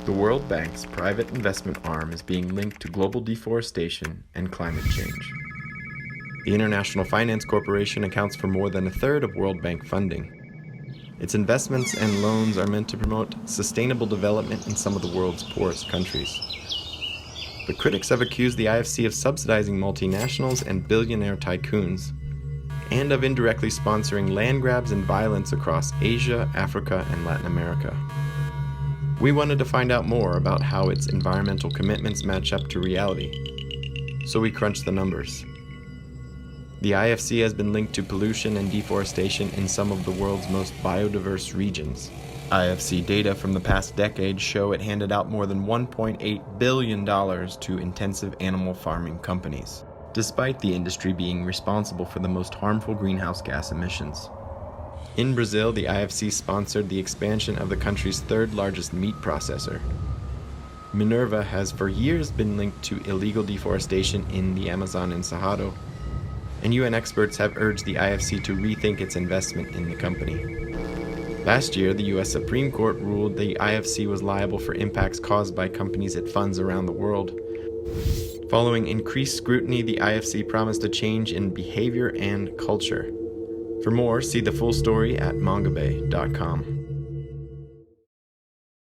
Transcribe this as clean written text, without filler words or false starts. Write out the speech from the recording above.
The World Bank's private investment arm is being linked to global deforestation and climate change. The International Finance Corporation accounts for more than a third of World Bank funding. Its investments and loans are meant to promote sustainable development in some of the world's poorest countries. But critics have accused the IFC of subsidizing multinationals and billionaire tycoons, and of indirectly sponsoring land grabs and violence across Asia, Africa, and Latin America. We wanted to find out more about how its environmental commitments match up to reality, so we crunched the numbers. The IFC has been linked to pollution and deforestation in some of the world's most biodiverse regions. IFC data from the past decade show it handed out more than $1.8 billion to intensive animal farming companies, despite the industry being responsible for the most harmful greenhouse gas emissions. In Brazil, the IFC sponsored the expansion of the country's third largest meat processor. Minerva has for years been linked to illegal deforestation in the Amazon and Cerrado, and UN experts have urged the IFC to rethink its investment in the company. Last year, the US Supreme Court ruled the IFC was liable for impacts caused by companies it funds around the world. Following increased scrutiny, the IFC promised a change in behavior and culture. For more, see the full story at Mongabay.com.